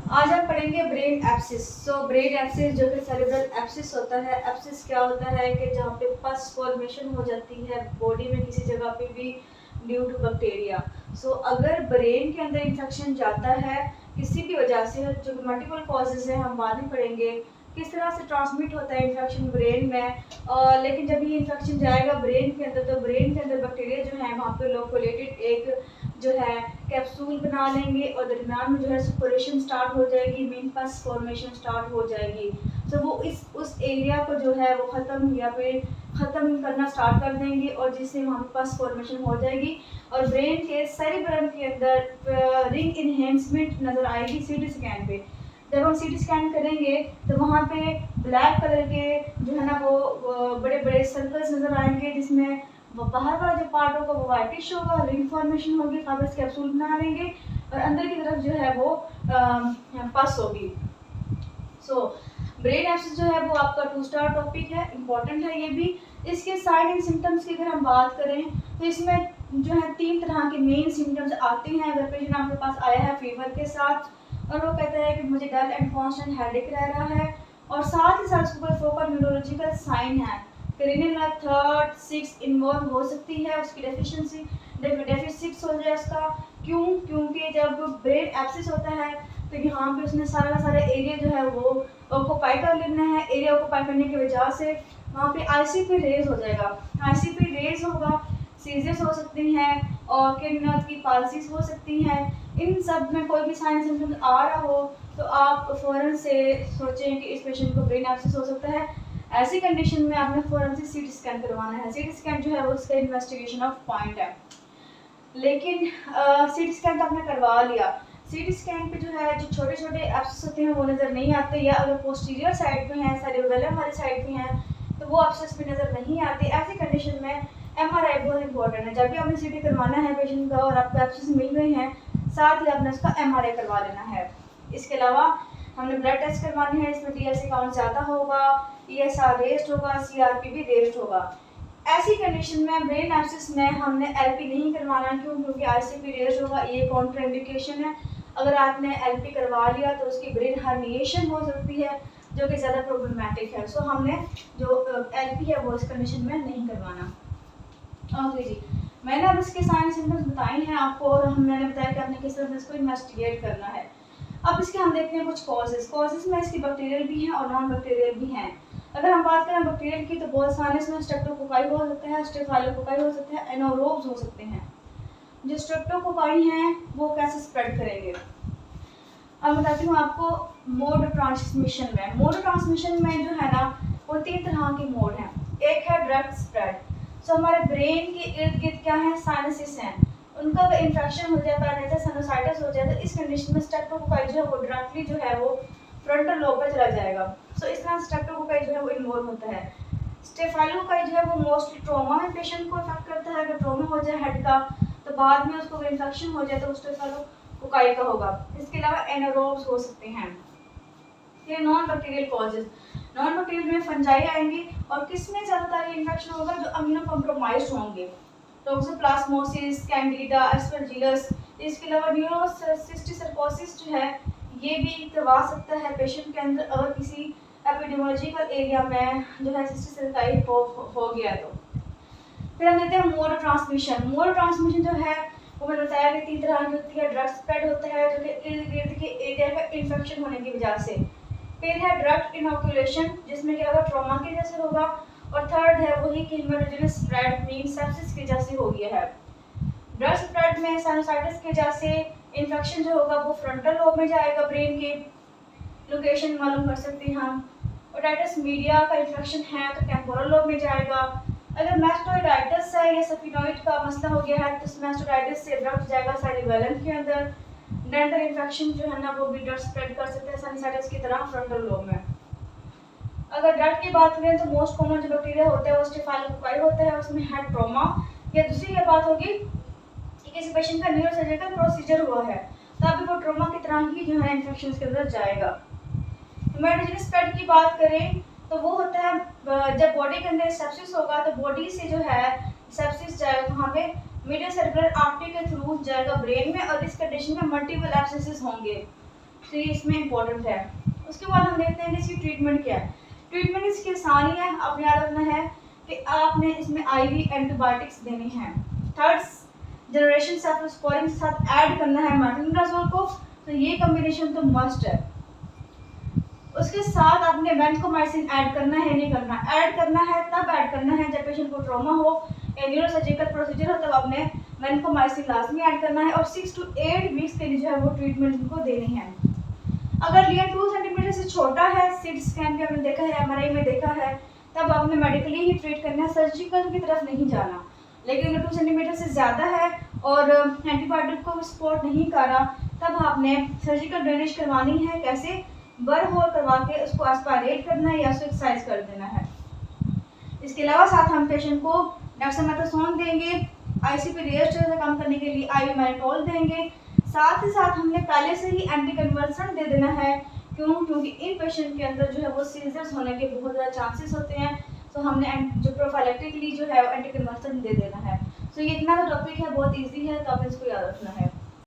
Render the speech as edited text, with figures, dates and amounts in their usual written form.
आज हम पढ़ेंगे ब्रेन एब्सिस। ब्रेन एब्सिस जो कि सेरेब्रल एब्सिस होता है। एब्सिस क्या होता है कि जहाँ पे पस फॉर्मेशन हो जाती है बॉडी में किसी जगह पे भी ड्यू टू बैक्टीरिया। अगर ब्रेन के अंदर इन्फेक्शन जाता है किसी भी वजह से, जो मल्टीपल कॉजेज है हम बाद में पढ़ेंगे किस तरह से ट्रांसमिट होता है इन्फेक्शन ब्रेन में। लेकिन जब ये इन्फेक्शन जाएगा ब्रेन के अंदर तो ब्रेन के अंदर बैक्टीरिया जो है वहाँ पे लोकोलेटेड एक जो है कैप्सूल बना लेंगे और दरमियान में जो है सपोरेशन स्टार्ट हो जाएगी, मेन पस फॉर्मेशन स्टार्ट हो जाएगी। वो उस एरिया को जो है वो ख़त्म करना स्टार्ट कर देंगे और जिससे वहाँ पे पस फॉर्मेशन हो जाएगी और ब्रेन के सेरिब्रम के अंदर रिंग इन्हेंसमेंट नज़र आएगी सीटी स्कैन पे। जब हम सीटी स्कैन करेंगे तो वहाँ पे ब्लैक कलर के जो है ना वो बड़े बड़े सर्कल्स नज़र आएंगे, जिसमें वो बाहर वाला जो पार्ट होगा वो वाइटिश होगा, रिंग फॉर्मेशन होगी, फाइब्रस कैप्सूल बना लेंगे और अंदर की तरफ जो है वो पस होगी। ब्रेन एब्सिस जो है वो आपका 2 स्टार टॉपिक है, इम्पॉर्टेंट है ये भी। इसके साइन एंड सिम्टम्स की अगर हम बात करें तो इसमें जो है 3 तरह के मेन सिम्टम्स आते हैं। अगर पेशेंट आपके पास आया है फीवर के साथ और वो कहता है कि मुझे डल एंड कॉन्स्टेंट हेडेक रह रहा है और साथ ही साथ उसको कोई फोकल न्यूरोलॉजिकल साइन है, क्रेनियल थर्ड 6 इन्वॉल्व हो सकती है, उसकी डेफिसिट हो जाए उसका। क्योंकि जब ब्रेन एब्सिस होता है तो यहाँ पे उसने सारा एरिया जो है वो ऑक्यूपाई कर लेना है। एरिया ऑक्यूपाई करने की वजह से वहाँ पे आईसीपी रेज हो जाएगा, आईसीपी रेज होगा, सीजर्स हो सकती हैं और किडनी की पाल्सीज हो सकती हैं। इन सब में कोई भी साइन सिम्टम्स आ रहा हो तो आप फ़ौरन से सोचें कि इस पेशेंट को ब्रेन एब्सिस हो सकता है। ऐसी कंडीशन में आपने फ़ौरन से सीटी स्कैन करवाना है। सीटी स्कैन जो है वो उसका इन्वेस्टिगेशन ऑफ पॉइंट है। लेकिन सीटी स्कैन तो आपने करवा लिया, सीटी स्कैन पे जो है जो छोटे छोटे एब्सिस होते हैं वो नज़र नहीं आते, या अगर पोस्टीरियर साइड पे हैं, सेरिबेलम वाली साइड पे हैं तो वो एब्सिस भी नज़र नहीं आते। ऐसी कंडीशन में एमआरआई बहुत इंपॉर्टेंट है। जब भी आपने सीटी करवाना है पेशेंट का और आपको एब्सिस मिल गए हैं, साथ ही आपने उसका एमआरआई करवा लेना है। इसके अलावा हमने ब्लड टेस्ट करवाने हैं, इसमें टीएलसी काउंट ज़्यादा होगा, ईएसआर रेस्ट होगा, सीआरपी भी रेस्ट होगा। ऐसी कंडीशन में ब्रेन एब्सिस में हमने एलपी नहीं करवाना, क्योंकि आईसीपी रेस्ट होगा, ये कॉन्ट्राइंडिकेशन है। अगर आपने एलपी करवा लिया तो उसकी ब्रेन हर्निएशन हो सकती है जो कि ज़्यादा प्रॉब्लमेटिक है। हमने जो एलपी है वो इस कंडीशन में नहीं करवाना। ओके जी, मैंने अब इसके साइन सिम्टम्स बताए हैं आपको और मैंने बताया कि आपने किस तरह से इसको इन्वेस्टिगेट करना है। अब इसके हम देखते हैं कुछ कॉजेज में इसकी बैक्टीरियल भी हैं और नॉन बैक्टीरियल भी हैं। अगर हम बात करें बैक्टीरियल की तो बहुत सारे इसमें स्ट्रेप्टोकोकाई हो सकता है, स्टेफाइलोकोकाई हो सकते हैं, एनोरोब्स हो सकते हैं। जो स्ट्रेप्टोकोकाई हैं वो कैसे स्प्रेड करेंगे अब बताती हूँ आपको। मोड ट्रांसमिशन में जो है ना वो 3 तरह के मोड हैं। एक है डायरेक्ट स्प्रेड। हमारे ब्रेन के इर्द गिर्द क्या है, साइनसिस हैं, उनका अगर इन्फेक्शन हो जाता है जैसे साइनोसाइटिस हो जाए तो इस कंडीशन में स्ट्रेप्टोकोकाई जो है वो डायरेक्टली जो है वो फ्रंटल लोब पे चला जाएगा। इस तरह स्ट्रेप्टोकोकाई जो है वो इन्वॉल्व होता है। स्टेफाइलोकोकाई जो है वो मोस्टली ट्रॉमा में पेशेंट को इफेक्ट करता है। अगर ट्रॉमा हो जाए हेड का तो बाद में उसको इन्फेक्शन हो जाए तो स्टेफाइलोकोकाई का होगा। इसके अलावा एनारोब्स हो सकते हैं। ये non bacterial causes, non bacterial में फंजाई आएंगी और किसमें ज़्यादातर ये इन्फेक्शन होगा, जो अमीनो कॉम्प्रोमाइज्ड होंगे, टॉक्सोप्लाज्मोसिस, कैंडिडा, एस्परजिलस। इसके अलावा न्यूरोसिस्टिसर्कोसिस जो है ये भी करवा सकता है पेशेंट के अंदर अगर किसी एपिडेमियोलॉजिकल एरिया में जो है सिस्टिस हो गया तो। फिर हम देखते हैं मोड ट्रांसमिशन जो है वो मैंने बताया कि 3 तरह की होती है। ड्रग स्प्रेड होता है जो कि इर्द गिर्द के एरिया में इन्फेक्शन होने की वजह से। फिर है ड्रग इनोकुलेशन जिसमें क्या होगा, ट्रॉमा की वजह से होगा। और थर्ड है वही कि हेमोरेजिक स्प्रेड मीन सेप्सिस की वजह से हो गया है। ड्रग स्प्रेड में साइनोसाइटिस की वजह से इन्फेक्शन जो होगा वो फ्रंटल लोब में जाएगा, ब्रेन की लोकेशन मालूम कर सकते हैं हम। ओटाइटिस मीडिया का इन्फेक्शन है तो टेम्पोरल लोब में जाएगा। अगर मैस्टोइडाइटिस है या सफिनॉइड का मसला हो गया है तो मैस्टोइडाइटिस से ड्रग जाएगा सेरिबेलम के अंदर। डेंटल इन्फेक्शन जो है ना वो भी ड्रग स्प्रेड कर सकते हैं साइनसाइटिस की तरह फ्रंटल लोब में। अगर ड्रग की बात करें तो मोस्ट कॉमन जो बैक्टीरिया होता है वो स्टेफाइलोकोकाई होता है, उसमें हेड ट्रॉमा। या दूसरी ये बात होगी कि किसी पेशेंट का न्यूरोसर्जिकल प्रोसीजर हुआ है तो अभी वो ट्रॉमा की तरह ही जो है इन्फेक्शन के अंदर जाएगा। हेमोरेजिक स्प्रेड की बात करें तो वो होता है जब बॉडी के अंदर सेप्सिस होगा तो बॉडी से जो है सेप्सिस जाएगा वहाँ पे मीडियल सेरेब्रल आर्टरी के थ्रू जाएगा ब्रेन में और इस कंडीशन में मल्टीपल एब्सेसेस होंगे। तो ये इसमें इम्पोर्टेंट है। उसके बाद हम देखते हैं कि इसकी ट्रीटमेंट क्या है। ट्रीटमेंट इसकी आसानी है, आपने याद रखना है कि आपने इसमें IV एंटीबायोटिक्स देनी है। थर्ड जनरेशन सेफलोस्पोरिन के साथ ऐड करना है मेट्रोनिडाजोल को, तो ये कॉम्बिनेशन तो मस्ट है। उसके साथ आपने वैनकोमाइसिन ऐड करना है, नहीं करना, ऐड करना है तब ऐड करना है जब पेशेंट को ट्रॉमा हो या न्यूरोसर्जिकल प्रोसीजर हो, तब आपने वैनकोमाइसिन लाजमी ऐड करना है और 6 to 8 वीक्स के लिए जो है वो ट्रीटमेंट उनको देनी है। अगर लिया 2 सेंटीमीटर से छोटा है, सीटी स्कैन पे हमने देखा है, MRI में देखा है, तब आपने मेडिकली ही ट्रीट करना है, सर्जिकल की तरफ नहीं जाना। लेकिन अगर 2 सेंटीमीटर से ज़्यादा है और एंटीबायोटिक को सपोर्ट नहीं कर रहा, तब आपने सर्जिकल ड्रेनेज करवानी है। कैसे? बर होल करवा के उसको एस्पायरेट करना है या उसको एक्सरसाइज कर देना है। इसके अलावा साथ हम पेशेंट को डेक्सामेथासोन देंगे, ICP रिएक्शन से कम करने के लिए IV मैनिटोल देंगे। साथ ही साथ हमने पहले से ही एंटी कन्वर्सन दे देना है। क्यों? क्योंकि इन पेशेंट के अंदर जो है वो सीजर्स होने के बहुत ज़्यादा चांसेस होते हैं, तो हमने जो प्रोफाइलेक्टिकली जो है एंटी कन्वर्सन दे देना है। तो ये इतना टॉपिक है, बहुत ईजी है, तो आपने इसको याद रखना है।